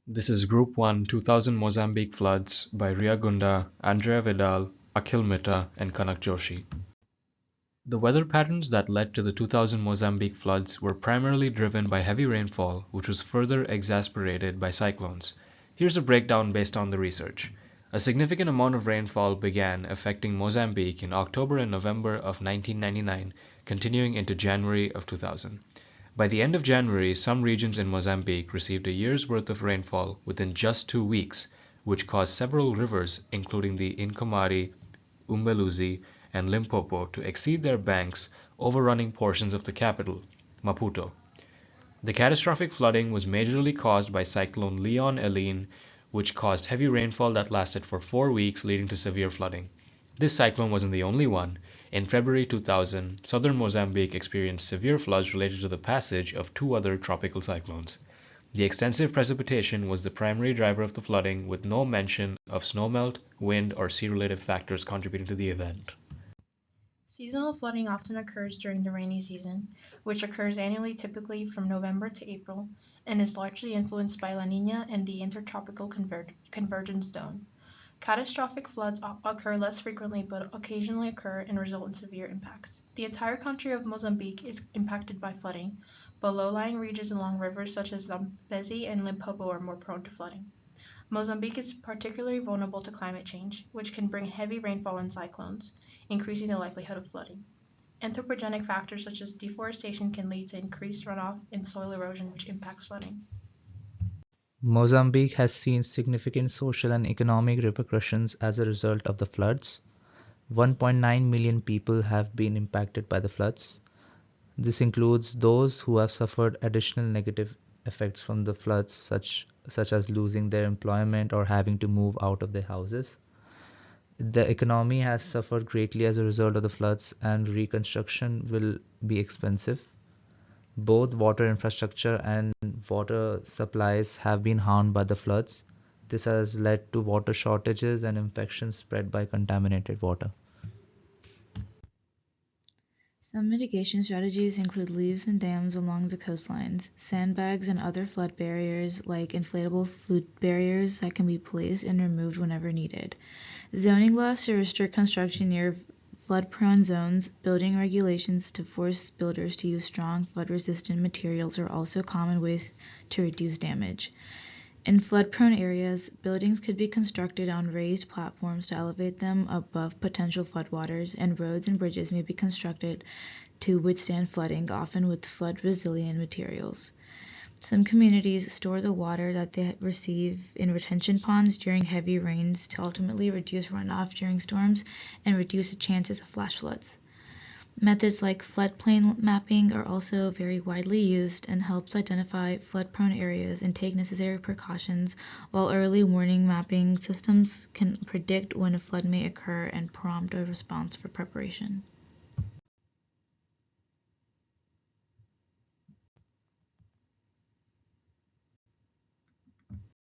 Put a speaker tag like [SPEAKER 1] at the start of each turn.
[SPEAKER 1] This is Group 1 2000 Mozambique Floods by Ria Gunda, Andrea Vidal, Akhil Mitta, and Kanak Joshi. The weather patterns that led to the 2000 Mozambique floods were primarily driven by heavy rainfall, which was further exacerbated by cyclones. Here's a breakdown based on the research. A significant amount of rainfall began affecting Mozambique in October and November of 1999, continuing into January of 2000. By the end of January, some regions in Mozambique received a year's worth of rainfall within just 2 weeks, which caused several rivers, including the Incomaree, Umbelluzi, and Limpopo, to exceed their banks, overrunning portions of the capital, Maputo. The catastrophic flooding was majorly caused by Cyclone Leon Helene, which caused heavy rainfall that lasted for 4 weeks, leading to severe flooding. This cyclone wasn't the only one. In February 2000, southern Mozambique experienced severe floods related to the passage of two other tropical cyclones. The extensive precipitation was the primary driver of the flooding, with no mention of snowmelt, wind, or sea-related factors contributing to the event.
[SPEAKER 2] Seasonal flooding often occurs during the rainy season, which occurs annually typically from November to April, and is largely influenced by La Nina and the Intertropical Convergence Zone. Catastrophic floods occur less frequently but occasionally occur and result in severe impacts. The entire country of Mozambique is impacted by flooding, but low-lying regions along rivers such as Zambezi and Limpopo are more prone to flooding. Mozambique is particularly vulnerable to climate change, which can bring heavy rainfall and cyclones, increasing the likelihood of flooding. Anthropogenic factors such as deforestation can lead to increased runoff and soil erosion, which impacts flooding.
[SPEAKER 3] Mozambique has seen significant social and economic repercussions as a result of the floods. 1.9 million people have been impacted by the floods. This includes those who have suffered additional negative effects from the floods, such as losing their employment or having to move out of their houses. The economy has suffered greatly as a result of the floods, and reconstruction will be expensive. Both water infrastructure and water supplies have been harmed by the floods. This has led to water shortages and infections spread by contaminated water.
[SPEAKER 4] Some mitigation strategies include levees and dams along the coastlines, sandbags and other flood barriers like inflatable flood barriers that can be placed and removed whenever needed. Zoning laws to restrict construction near flood-prone zones, building regulations to force builders to use strong flood-resistant materials are also common ways to reduce damage. In flood-prone areas, buildings could be constructed on raised platforms to elevate them above potential floodwaters, and roads and bridges may be constructed to withstand flooding, often with flood-resilient materials. Some communities store the water that they receive in retention ponds during heavy rains to ultimately reduce runoff during storms and reduce the chances of flash floods. Methods like floodplain mapping are also very widely used and helps identify flood-prone areas and take necessary precautions, while early warning mapping systems can predict when a flood may occur and prompt a response for preparation.